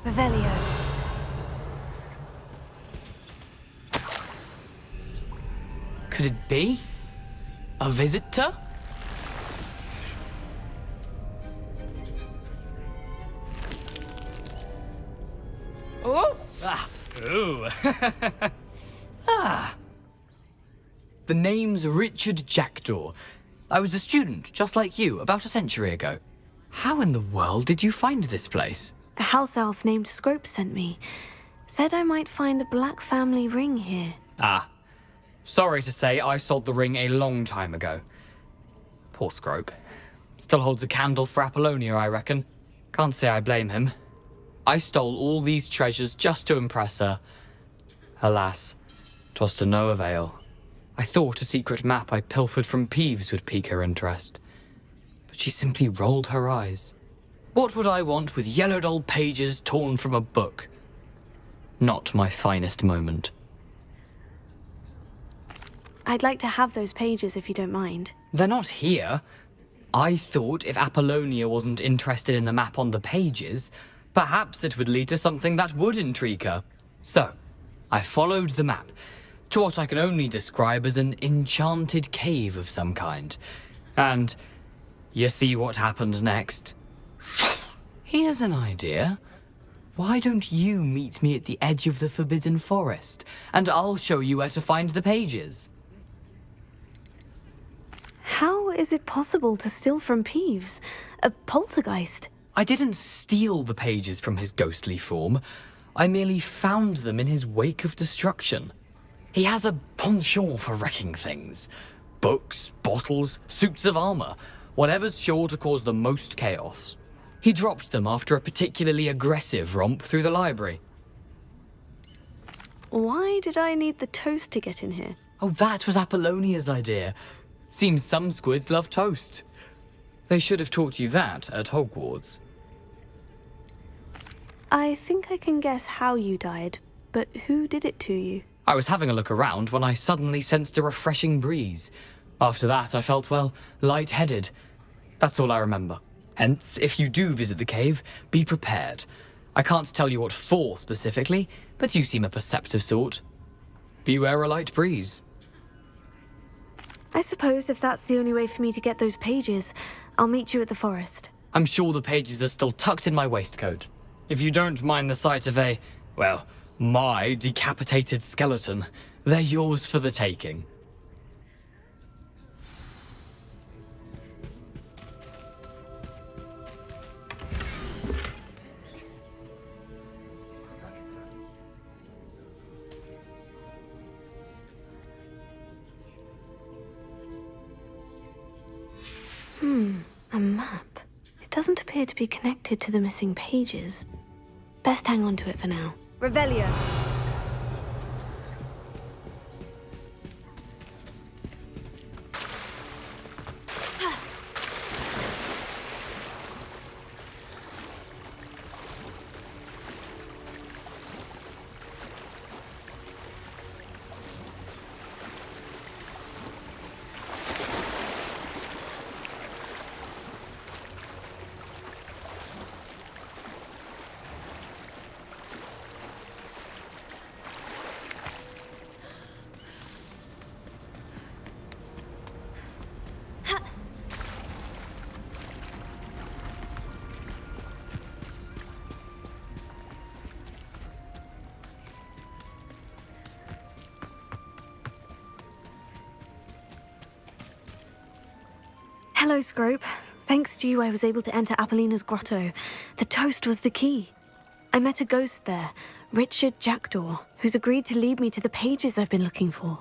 Revelio. Could it be? A visitor? Oh! Ah! Ooh! Ah! The name's Richard Jackdaw. I was a student, just like you, about a century ago. How in the world did you find this place? A house elf named Scrope sent me. Said I might find a black family ring here. Ah. Sorry to say, I sold the ring a long time ago. Poor Scrope. Still holds a candle for Apollonia, I reckon. Can't say I blame him. I stole all these treasures just to impress her. Alas, 'twas to no avail. I thought a secret map I pilfered from Peeves would pique her interest. But she simply rolled her eyes. What would I want with yellowed old pages torn from a book? Not my finest moment. I'd like to have those pages if you don't mind. They're not here. I thought if Apollonia wasn't interested in the map on the pages, perhaps it would lead to something that would intrigue her. So, I followed the map to what I can only describe as an enchanted cave of some kind. And you see what happened next? Here's an idea. Why don't you meet me at the edge of the Forbidden Forest, and I'll show you where to find the pages. How is it possible to steal from Peeves? A poltergeist? I didn't steal the pages from his ghostly form. I merely found them in his wake of destruction. He has a penchant for wrecking things. Books, bottles, suits of armor, whatever's sure to cause the most chaos. He dropped them after a particularly aggressive romp through the library. Why did I need the toast to get in here? Oh, that was Apollonia's idea. Seems some squids love toast. They should have taught you that at Hogwarts. I think I can guess how you died, but who did it to you? I was having a look around when I suddenly sensed a refreshing breeze. After that, I felt, well, lightheaded. That's all I remember. Hence, if you do visit the cave, be prepared. I can't tell you what for specifically, but you seem a perceptive sort. Beware a light breeze. I suppose if that's the only way for me to get those pages, I'll meet you at the forest. I'm sure the pages are still tucked in my waistcoat. If you don't mind the sight of my decapitated skeleton, they're yours for the taking. A map. It doesn't appear to be connected to the missing pages. Best hang on to it for now. Revelio. Hello, Scrope. Thanks to you, I was able to enter Apollina's grotto. The toast was the key. I met a ghost there, Richard Jackdaw, who's agreed to lead me to the pages I've been looking for.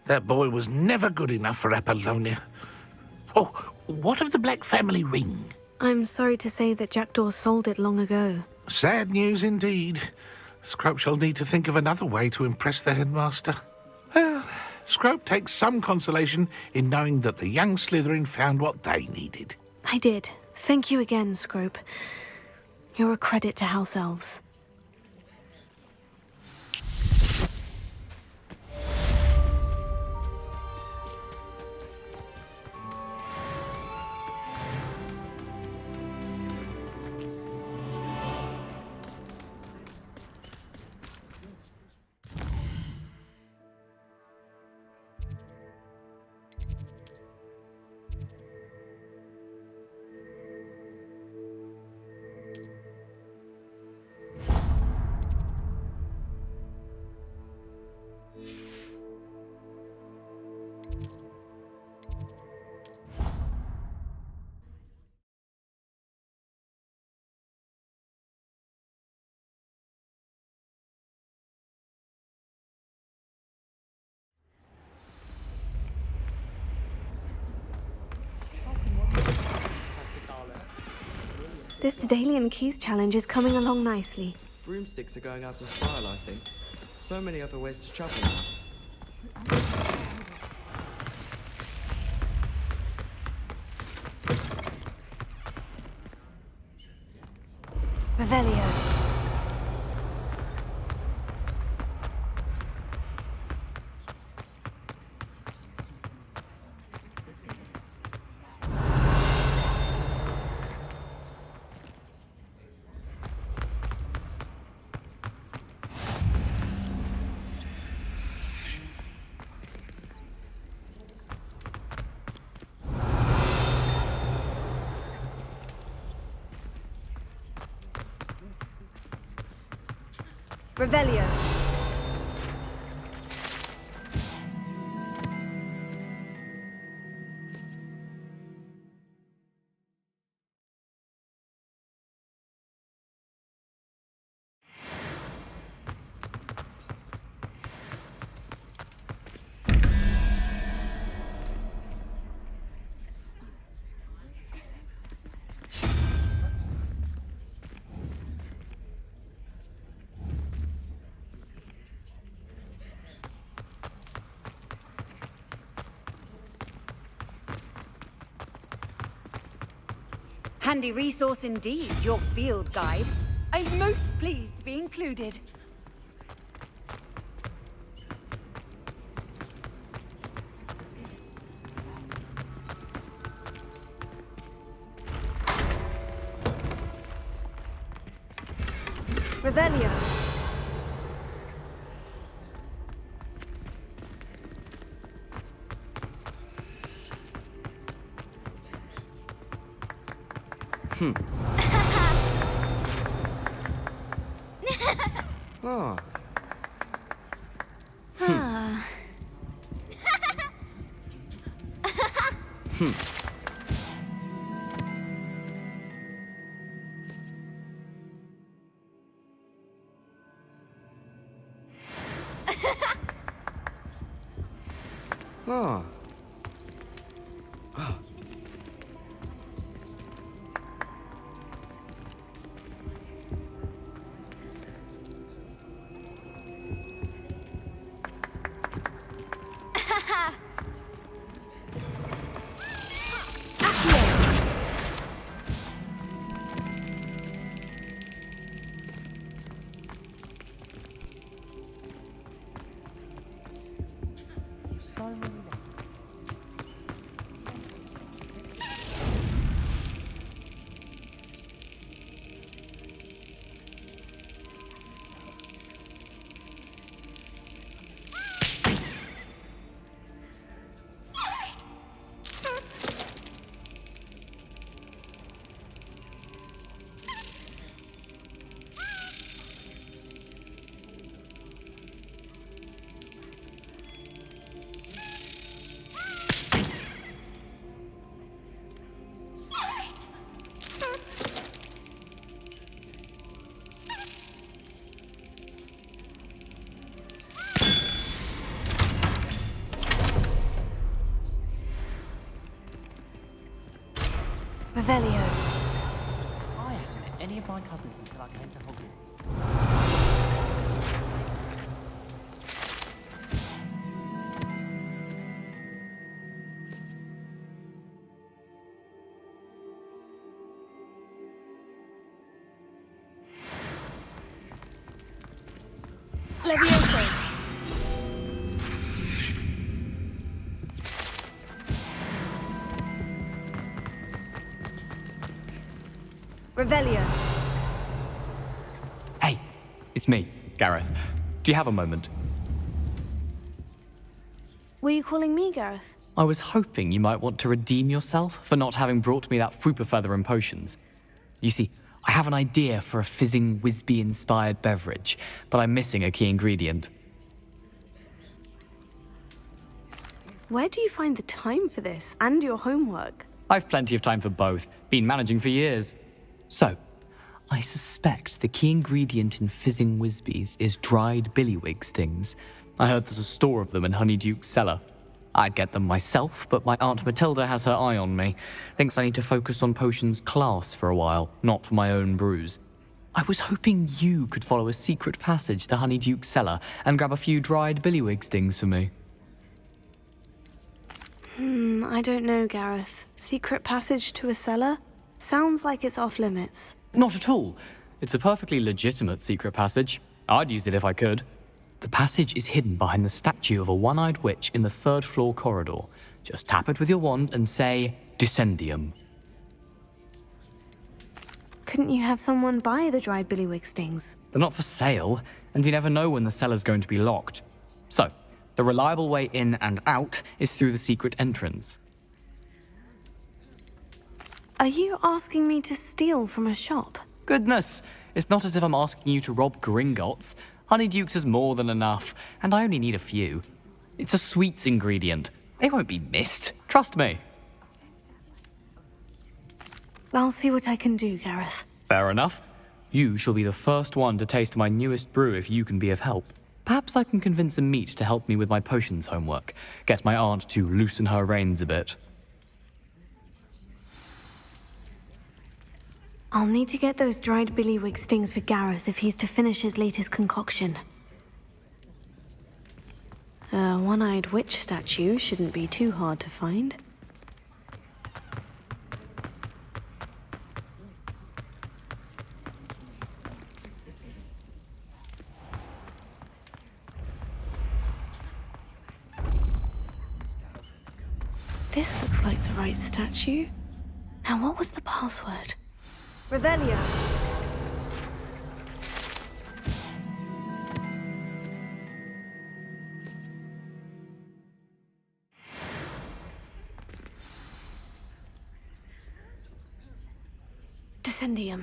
That boy was never good enough for Apollonia. Oh, what of the Black family ring? I'm sorry to say that Jackdaw sold it long ago. Sad news indeed. Scrope shall need to think of another way to impress the headmaster. Well, Scrope takes some consolation in knowing that the young Slytherin found what they needed. I did. Thank you again, Scrope. You're a credit to House Elves. This Daedalian Keys challenge is coming along nicely. Broomsticks are going out of style, I think. So many other ways to travel now. Revelio. Revelio. Handy resource indeed, your field guide. I'm most pleased to be included. Revelio. Ah, ah. Revelio. I haven't met any of my cousins until I came to Hogwarts. Levioso. Revelio. Hey, it's me, Gareth. Do you have a moment? Were you calling me, Gareth? I was hoping you might want to redeem yourself for not having brought me that Fupa feather and potions. You see, I have an idea for a fizzing Wisby-inspired beverage, but I'm missing a key ingredient. Where do you find the time for this and your homework? I've plenty of time for both. Been managing for years. So, I suspect the key ingredient in fizzing Wisbies is dried billywig stings. I heard there's a store of them in Honeyduke's cellar. I'd get them myself, but my Aunt Matilda has her eye on me. Thinks I need to focus on potions class for a while, not for my own brews. I was hoping you could follow a secret passage to Honeyduke's cellar and grab a few dried billywig stings for me. I don't know, Gareth. Secret passage to a cellar? Sounds like it's off limits. Not at all. It's a perfectly legitimate secret passage. I'd use it if I could. The passage is hidden behind the statue of a one-eyed witch in the third-floor corridor. Just tap it with your wand and say, Descendium. Couldn't you have someone buy the dried billywig stings? They're not for sale, and you never know when the cellar's going to be locked. So, the reliable way in and out is through the secret entrance. Are you asking me to steal from a shop? Goodness, it's not as if I'm asking you to rob Gringotts. Honeyduke's is more than enough, and I only need a few. It's a sweets ingredient. They won't be missed. Trust me. I'll see what I can do, Gareth. Fair enough. You shall be the first one to taste my newest brew if you can be of help. Perhaps I can convince a meat to help me with my potions homework. Get my aunt to loosen her reins a bit. I'll need to get those dried billywig stings for Gareth if he's to finish his latest concoction. A one-eyed witch statue shouldn't be too hard to find. This looks like the right statue. Now, what was the password? Revelio. Descendium.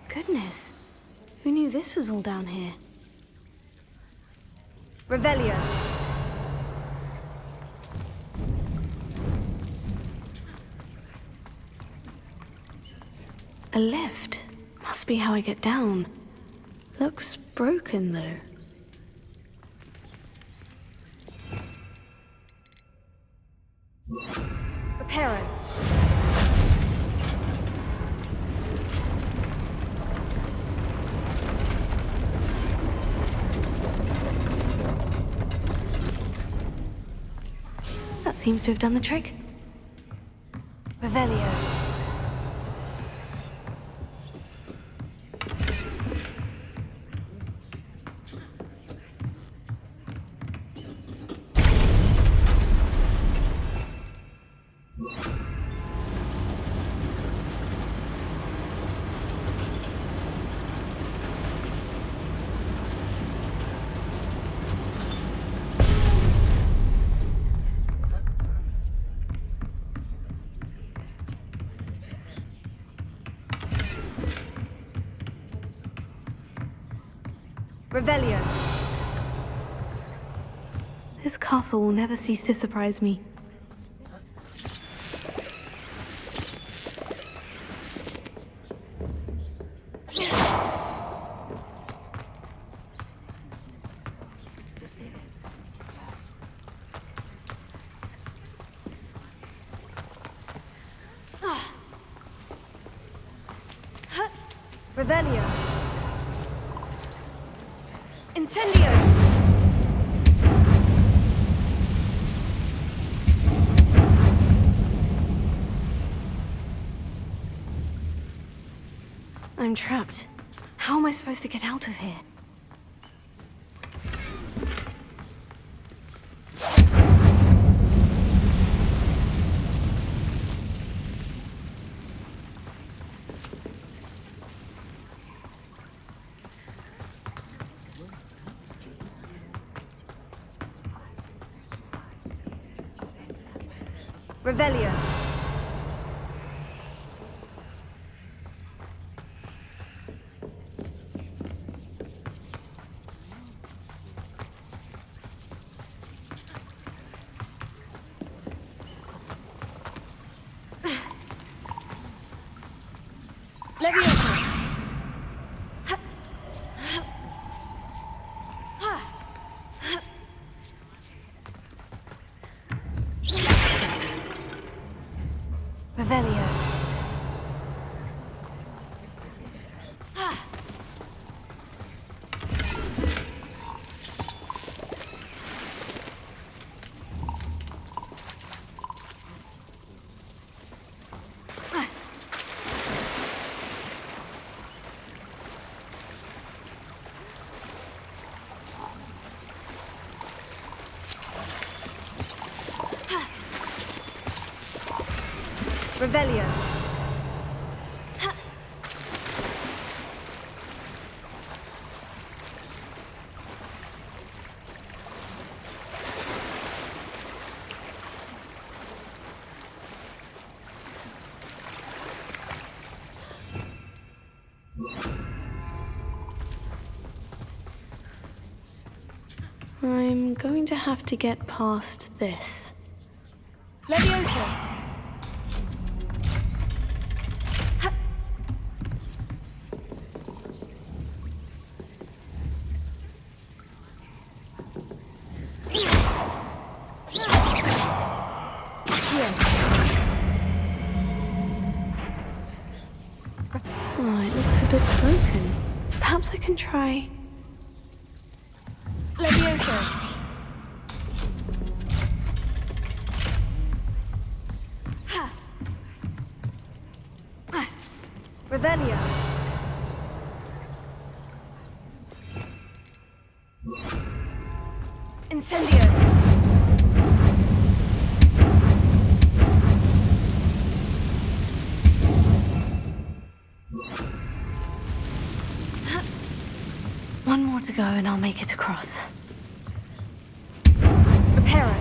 Goodness, who knew this was all down here? Revelio. A lift. Must be how I get down. Looks broken, though. Reparo. That seems to have done the trick. Revelio. Revelio. This castle will never cease to surprise me. Revelio. Incendio. I'm trapped. How am I supposed to get out of here? Revelio. Leviosa. Revelio. Revelio. I'm going to have to get past this. Levioso! Oh, it looks a bit broken. Perhaps I can try... Levioso! Revelio! Incendio! One more to go and I'll make it across. Reparo.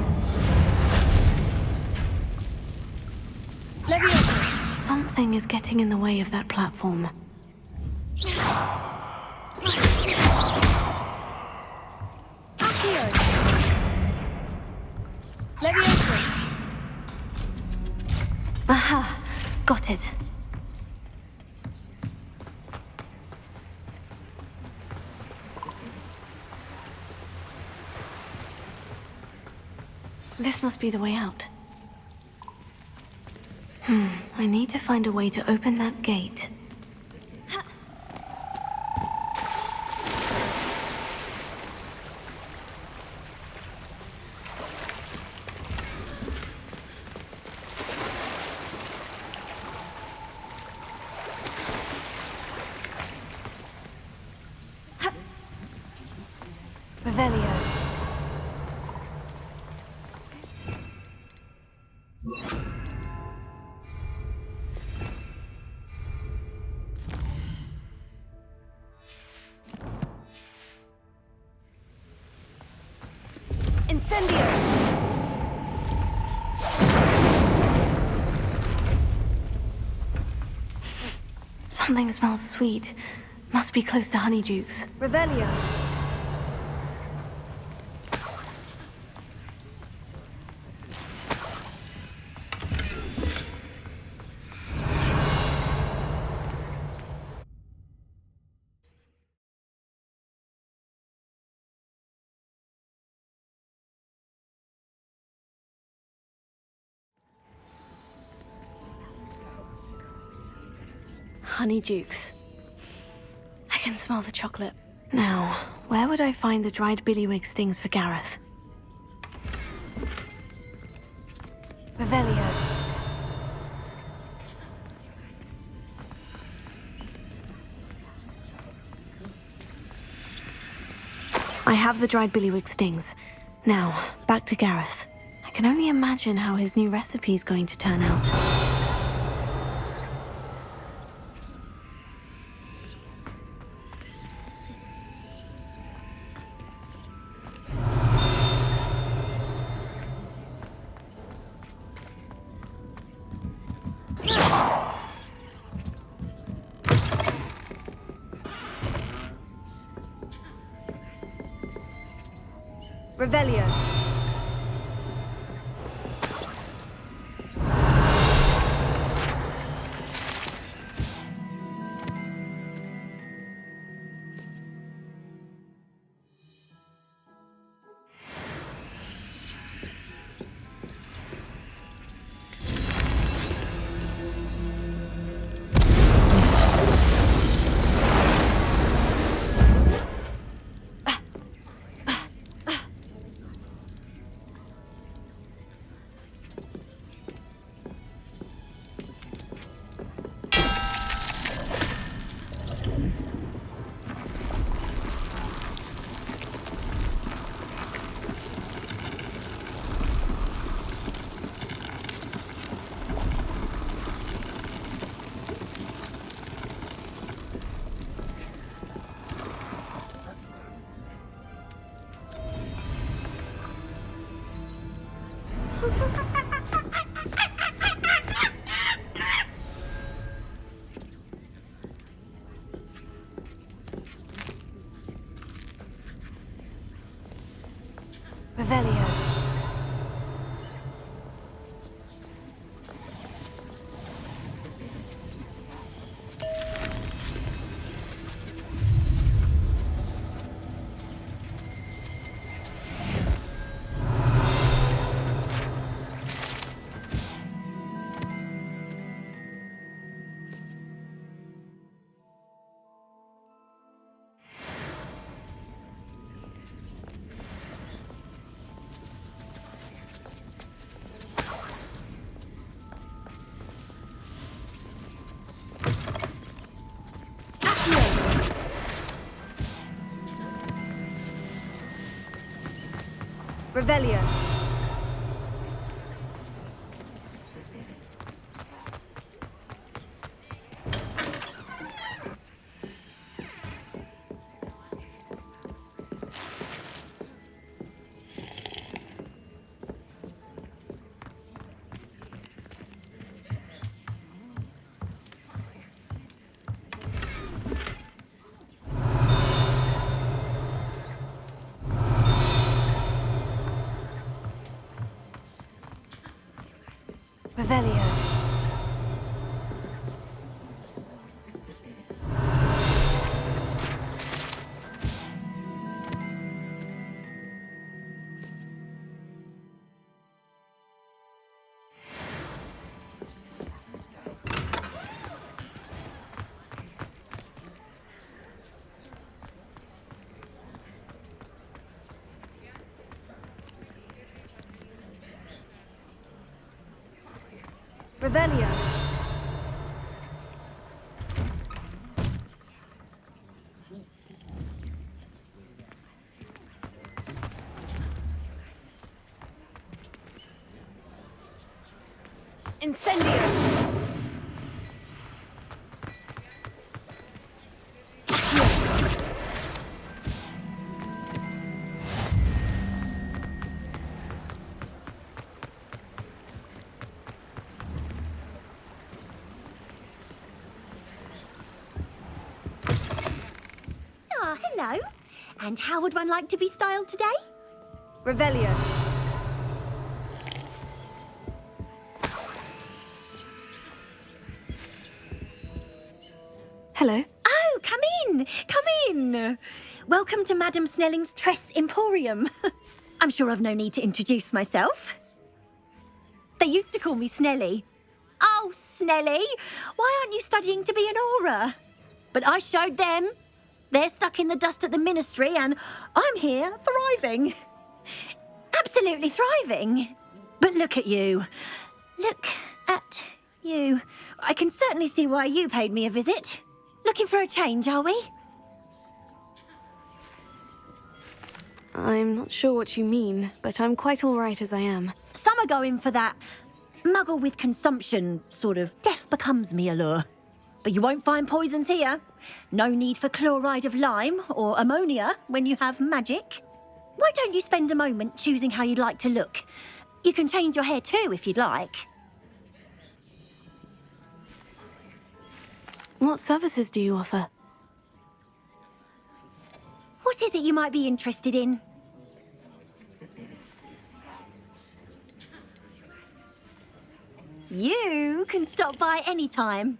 Leviosa. Something is getting in the way of that platform. Accio. Leviosa. Aha! Got it. This must be the way out. I need to find a way to open that gate. Revelio. Incendio! Something smells sweet. Must be close to Honeydukes. Revelio! Honeydukes. I can smell the chocolate. Now, where would I find the dried billywig stings for Gareth? Revelio. I have the dried billywig stings. Now, back to Gareth. I can only imagine how his new recipe is going to turn out. Revelio. Revelio. Revelio. Revelio. Revelio. Incendio. Ah, hello. And how would one like to be styled today? Revelio. Hello. Oh, come in. Come in. Welcome to Madame Snelling's Tress Emporium. I'm sure I've no need to introduce myself. They used to call me Snelly. Oh, Snelly, why aren't you studying to be an aura? But I showed them. They're stuck in the dust at the ministry and I'm here thriving. Absolutely thriving. But look at you. Look at you. I can certainly see why you paid me a visit. Looking for a change, are we? I'm not sure what you mean, but I'm quite all right as I am. Some are going for that muggle with consumption, sort of death becomes me allure. But you won't find poisons here. No need for chloride of lime or ammonia when you have magic. Why don't you spend a moment choosing how you'd like to look? You can change your hair too if you'd like. What services do you offer? What is it you might be interested in? You can stop by any time.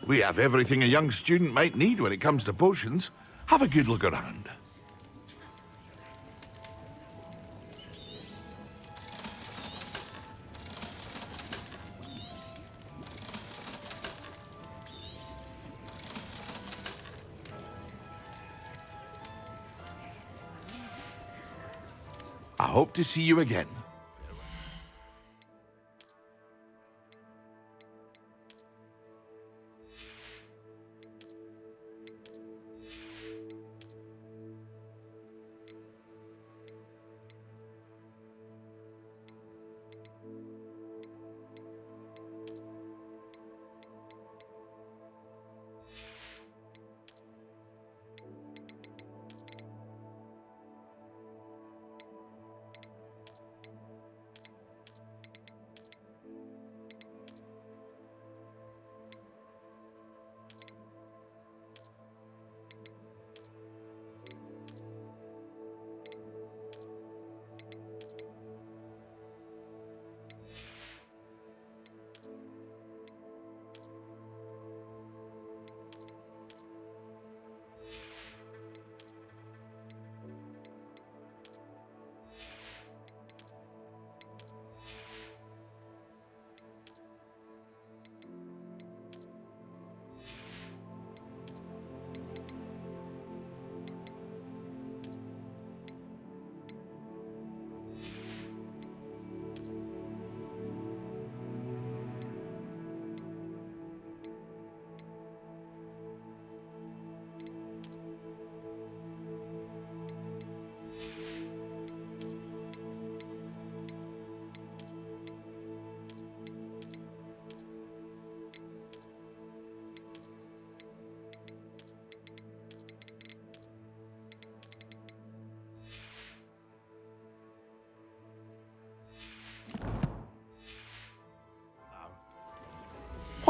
We have everything a young student might need when it comes to potions. Have a good look around. I hope to see you again.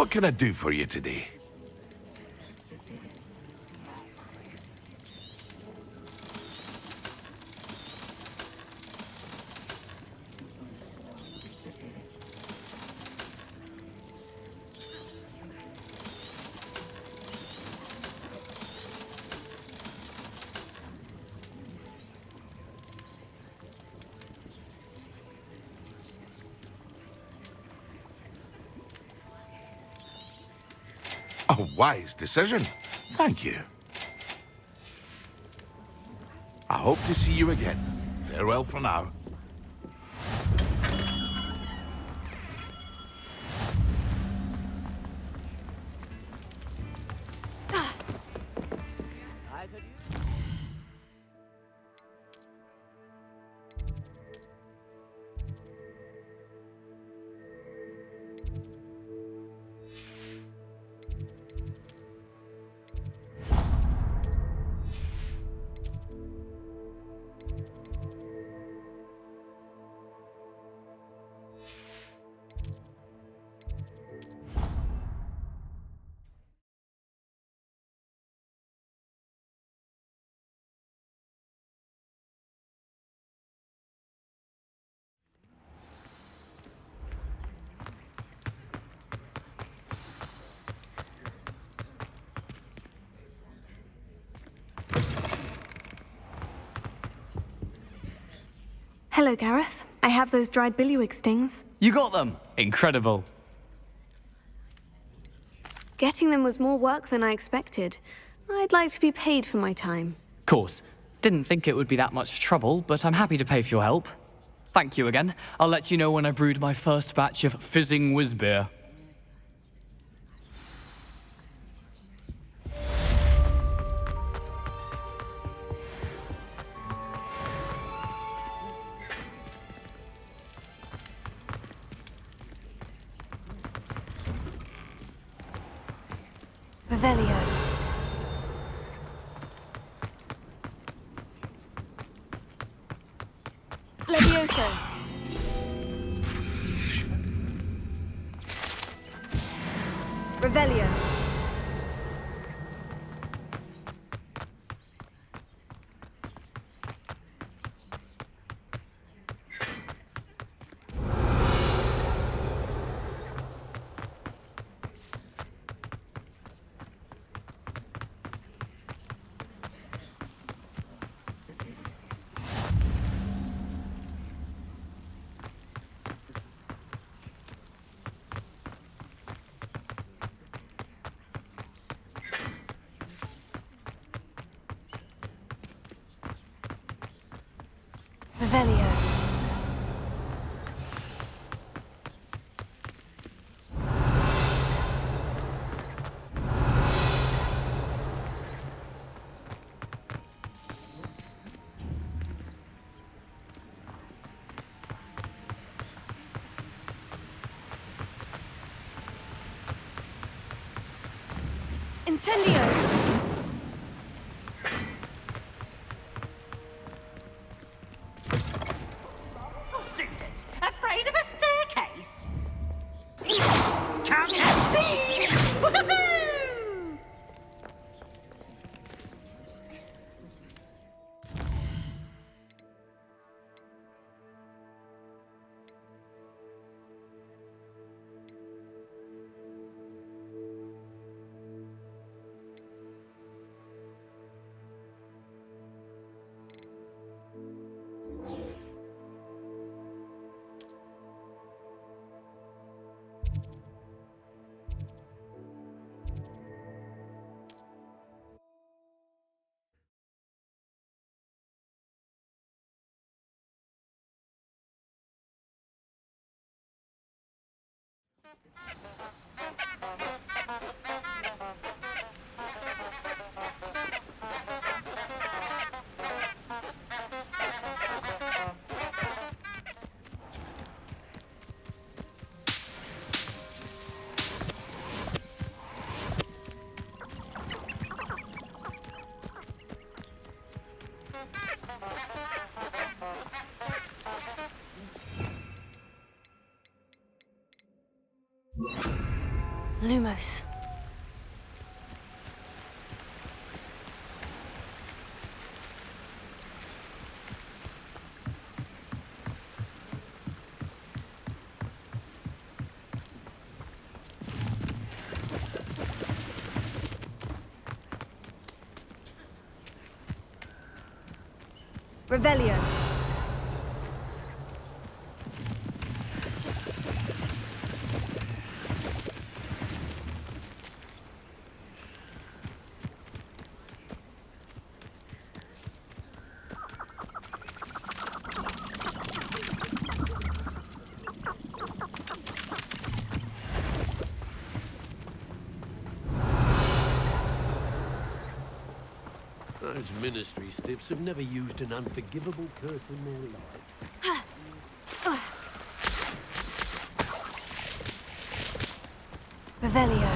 What can I do for you today? A wise decision. Thank you. I hope to see you again. Farewell for now. Hello, Gareth. I have those dried billywig stings. You got them! Incredible. Getting them was more work than I expected. I'd like to be paid for my time. Course. Didn't think it would be that much trouble, but I'm happy to pay for your help. Thank you again. I'll let you know when I brewed my first batch of fizzing whiz beer. Revelio. Levioso. Revelio. Revelio. Incendio! Students, afraid of a staircase? Come at me! Woohoo! Lumos. Revelio. Those ministry stiffs have never used an unforgivable curse in their life. Revelio.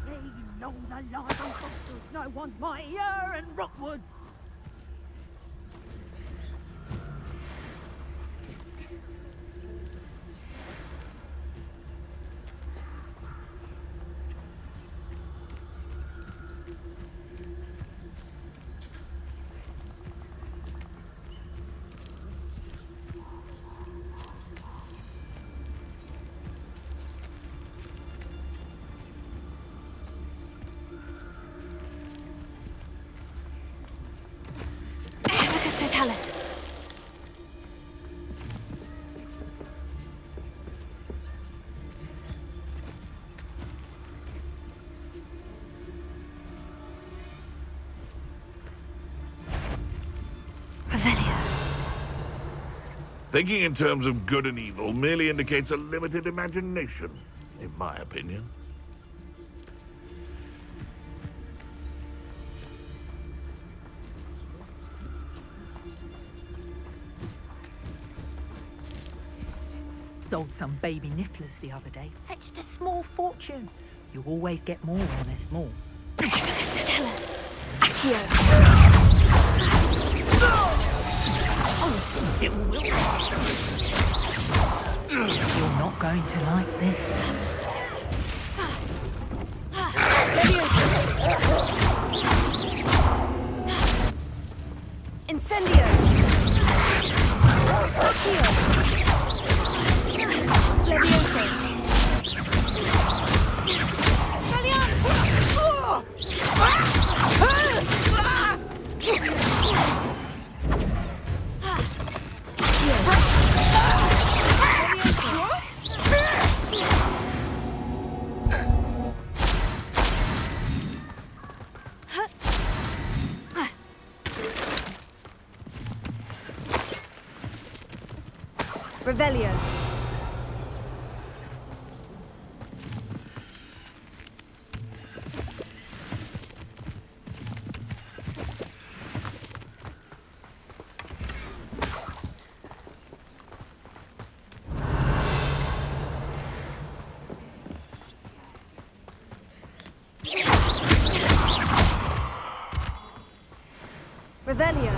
They know the lies and falsehoods no one's mightier in Rockwood. Totalis. Revelio. Thinking in terms of good and evil merely indicates a limited imagination, in my opinion. Sold some baby nifflers the other day. Fetched a small fortune. You always get more when they're small. Totalis. Accio. You're not going to like this. Incendio. Accio. Levioso. Revelio. Revelio.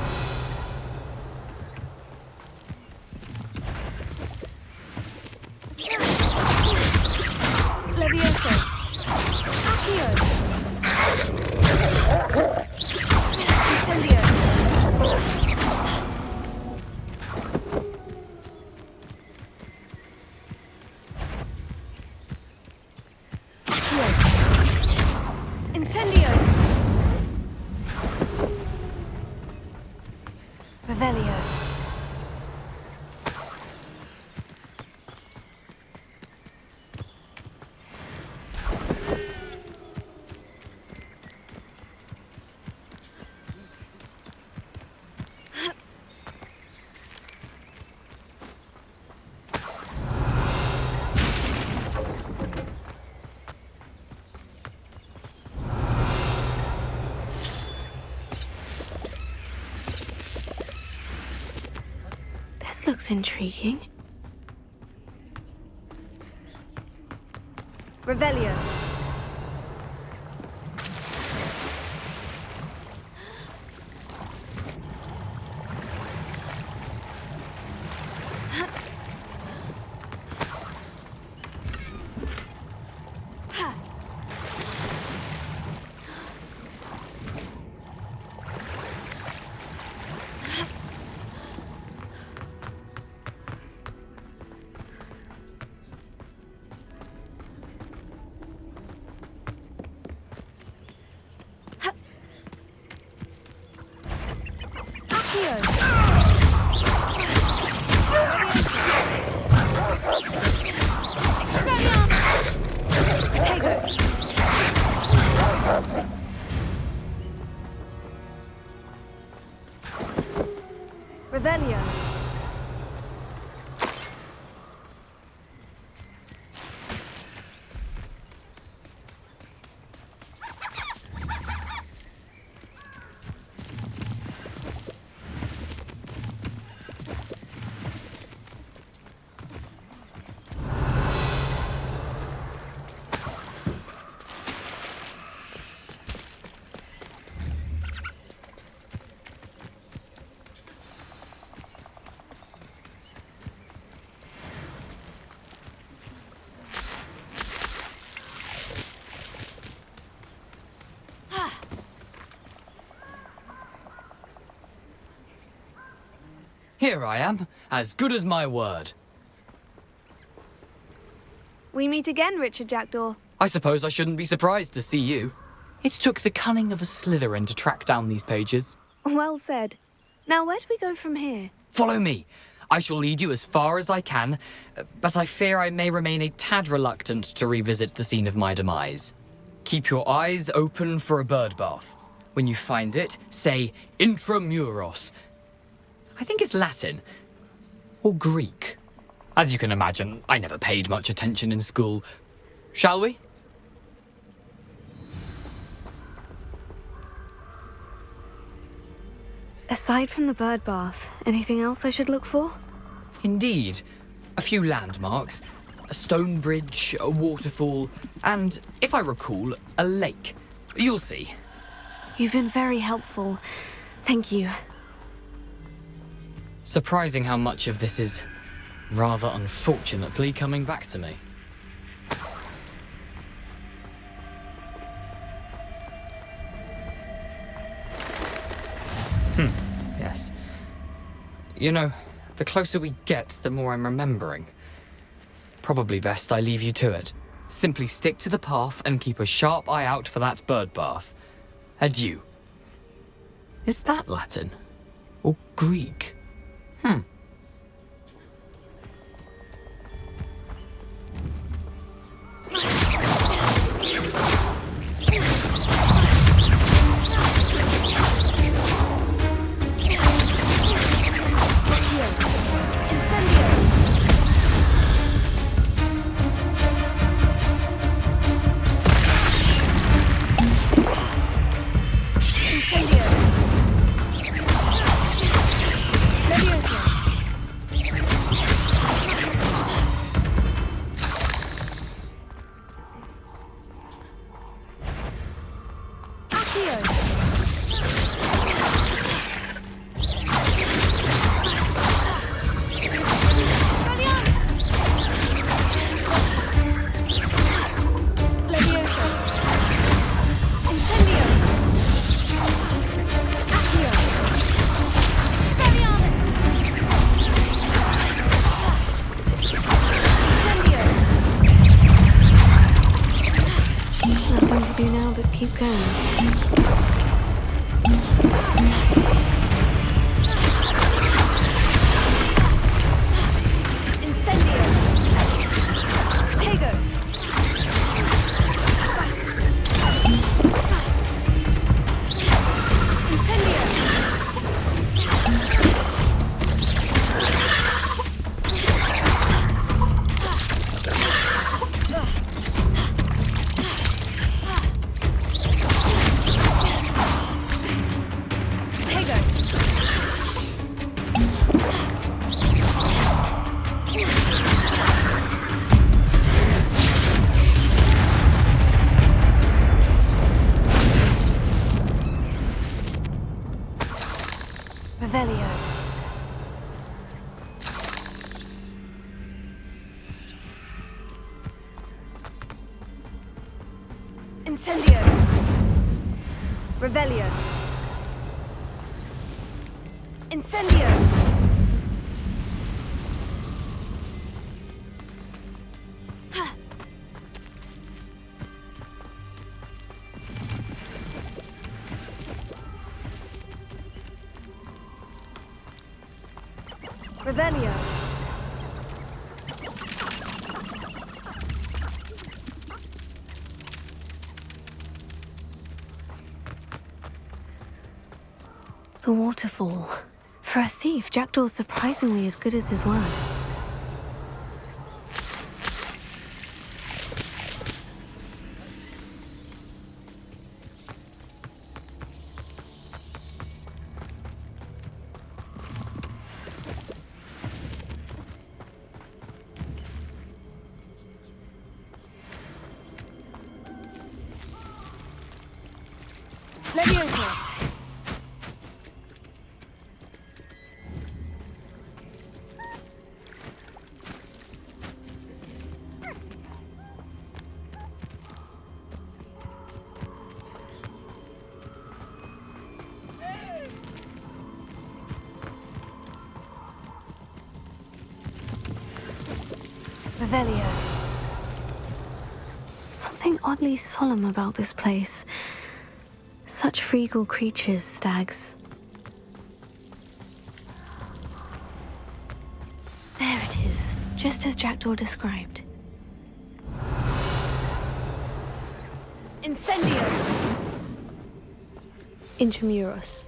Levioso. Accio. Incendio. Accio. Incendio. Revelio. This looks intriguing. Revelio. Revelio. Here I am, as good as my word. We meet again, Richard Jackdaw. I suppose I shouldn't be surprised to see you. It took the cunning of a Slytherin to track down these pages. Well said. Now, where do we go from here? Follow me. I shall lead you as far as I can, but I fear I may remain a tad reluctant to revisit the scene of my demise. Keep your eyes open for a bird bath. When you find it, say intramuros. I think it's Latin. Or Greek. As you can imagine, I never paid much attention in school. Shall we? Aside from the bird bath, anything else I should look for? Indeed. A few landmarks. A stone bridge, a waterfall, and, if I recall, a lake. You'll see. You've been very helpful. Thank you. Surprising how much of this is, rather unfortunately, coming back to me. Yes. You know, the closer we get, the more I'm remembering. Probably best I leave you to it. Simply stick to the path and keep a sharp eye out for that bird bath. Adieu. Is that Latin? Or Greek? Keep going. Incendio! Revelio! Incendio! Revelio! The waterfall. For a thief, Jackdaw's surprisingly as good as his word. Leviosa! Revelio. Something oddly solemn about this place. Such regal creatures, stags. There it is, just as Jackdaw described. Incendio! Intramuros.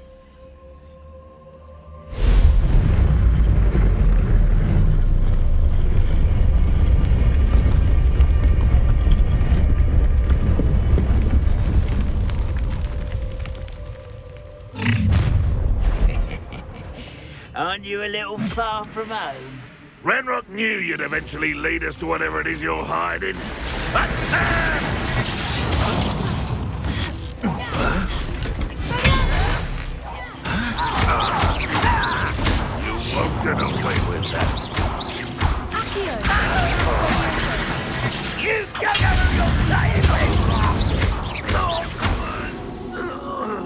Aren't you a little far from home? Ranrock knew you'd eventually lead us to whatever it is you're hiding. You won't get away with that. You don't have a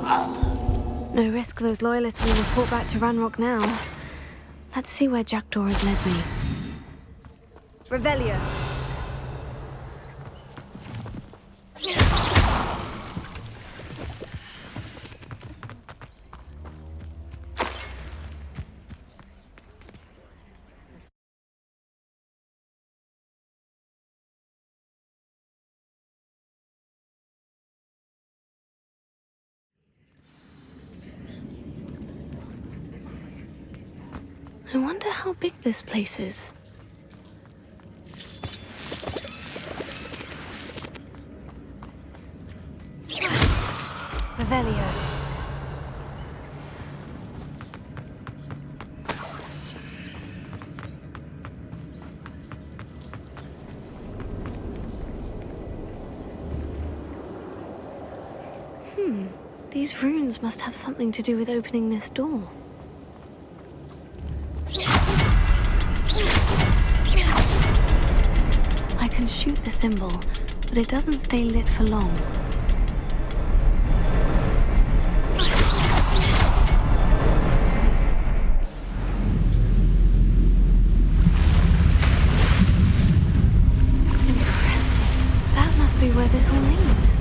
lot No risk those loyalists will report back to Ranrock now. Let's see where Jackdaw has led me. Revelio! I wonder how big this place is. Revelio. These runes must have something to do with opening this door. I can shoot the symbol, but it doesn't stay lit for long. Impressive. That must be where this all leads.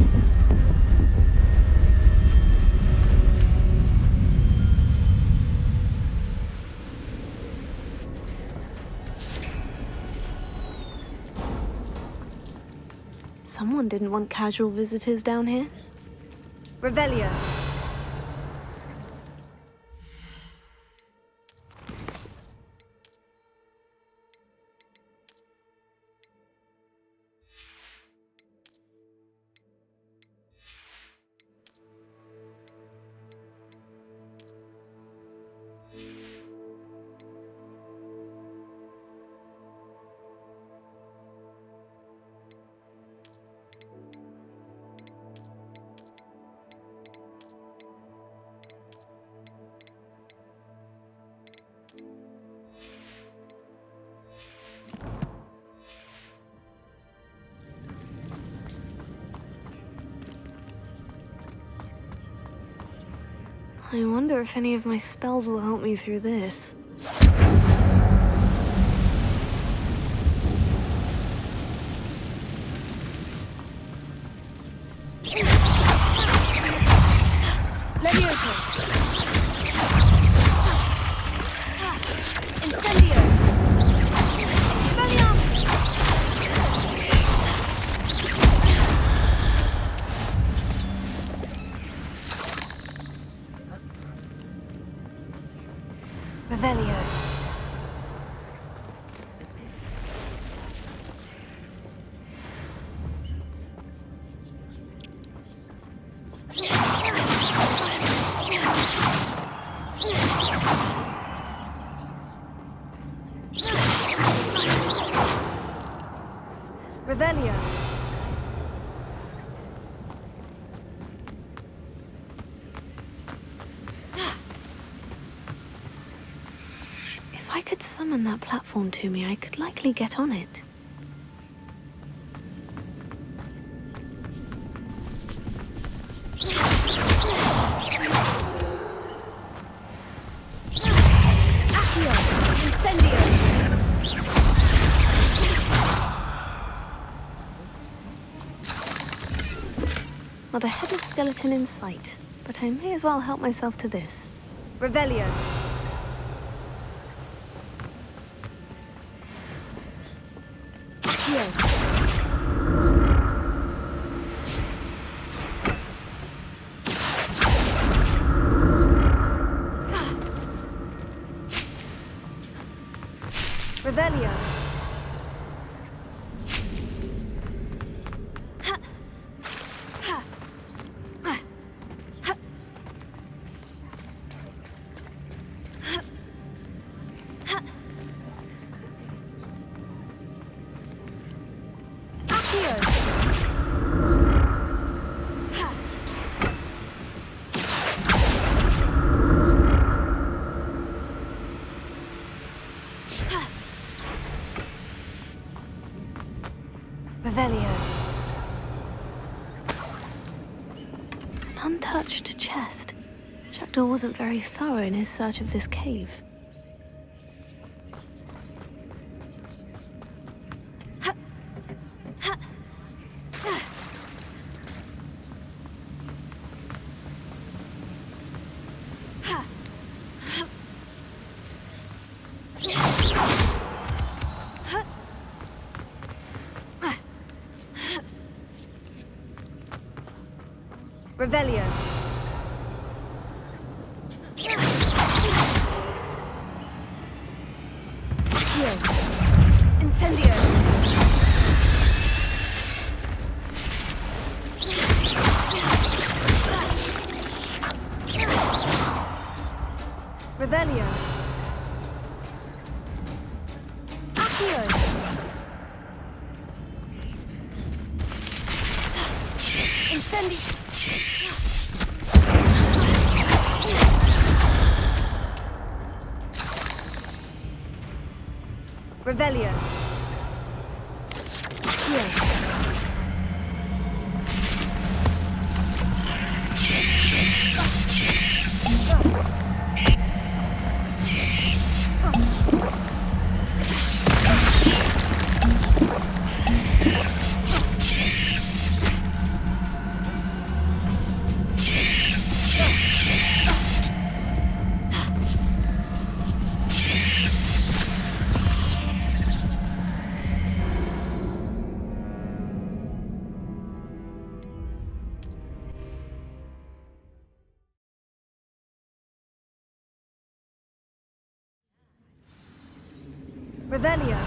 Someone didn't want casual visitors down here. Revelio! I wonder if any of my spells will help me through this. Leviosa! Incendio! Expelliarmus! Revelio. Revelio. If I could summon that platform to me, I could likely get on it. Not a headless skeleton in sight, but I may as well help myself to this. Revelio. Revelio. Revelio. An untouched chest. Jackdaw wasn't very thorough in his search of this cave. Revelio. Incendio. Revelio. Accio. Incendi. Revelio. Revelio.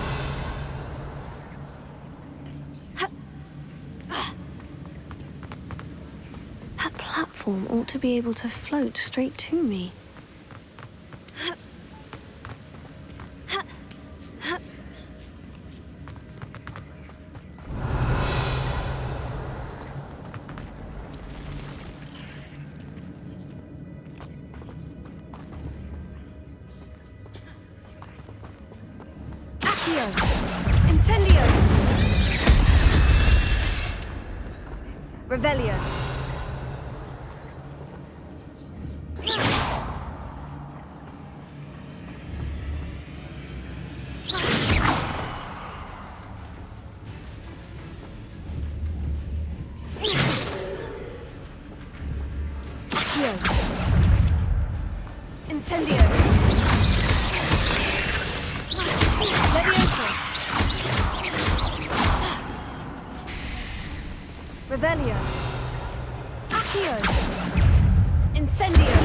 That platform ought to be able to float straight to me. Incendio! Revelio. Incendio. Levioso. Revelio. Accio. Incendio.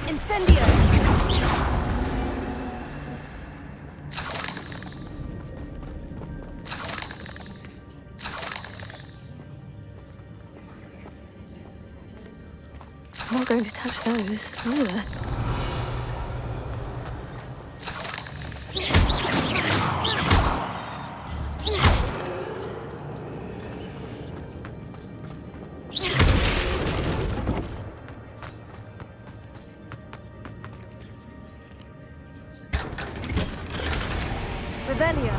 Incendio! I'm not going to touch those, either. Revelio.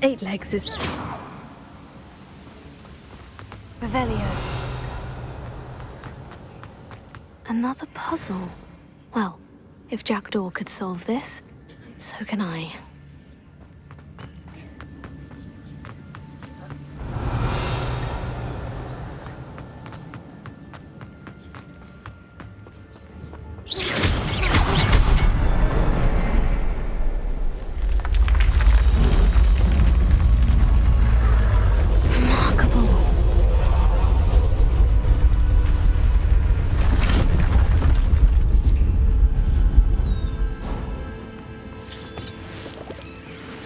Eight legs is... Revelio. Another puzzle. Well, if Jackdaw could solve this, so can I.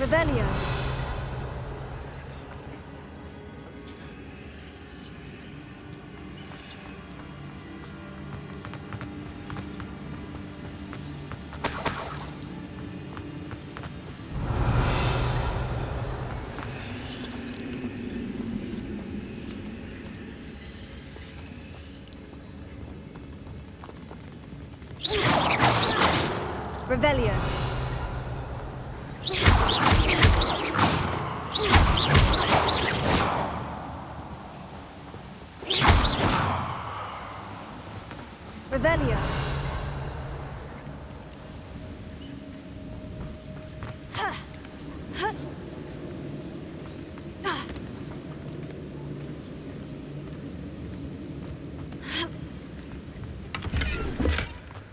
Revelio. Revelio. Revelio.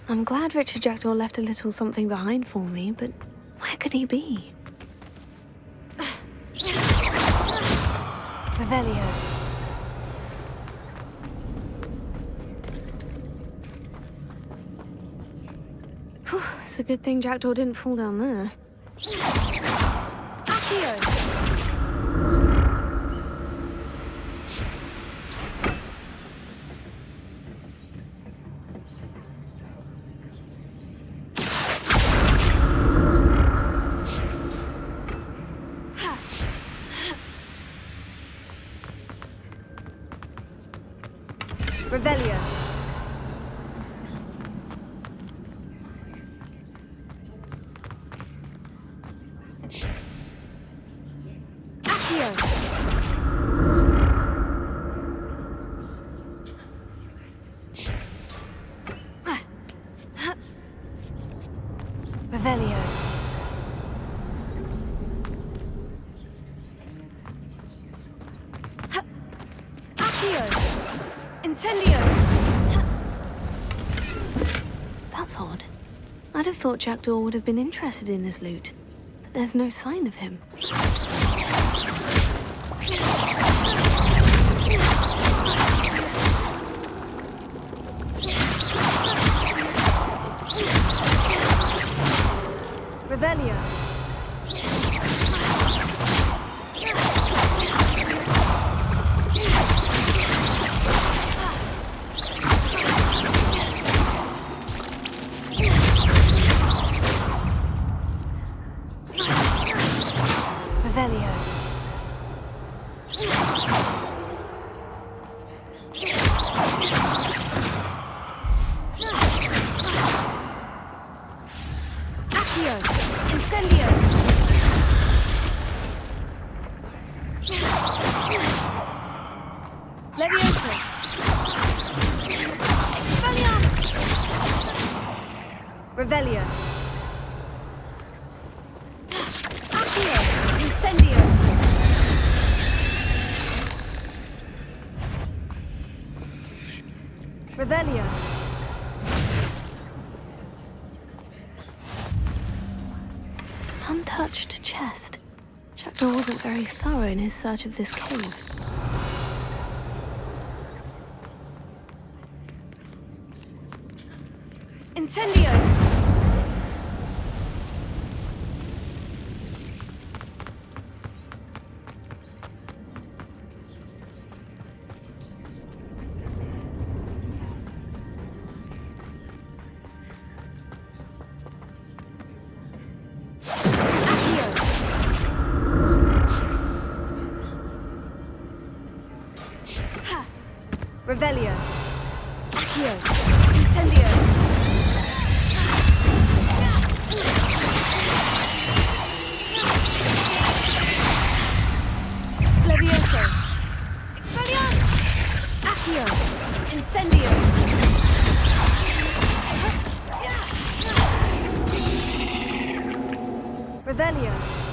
I'm glad Richard Jackdaw left a little something behind for me, but where could he be? Revelio. Whew, it's a good thing Jackdaw didn't fall down there. Accio! Revelio. Accio. Revelio. Accio. Incendio! That's odd. I'd have thought Jackdaw would have been interested in this loot, but there's no sign of him. Revelio. Revelio. Incendio! Levioso! Expelliarmus! Revelio! Accio! Incendio! Revelio! Untouched chest. Jackdaw wasn't very thorough in his search of this cave. Incendio! Revelio. Accio. Incendio. Levioso. Expelliarmus. Accio. Incendio. Revelio.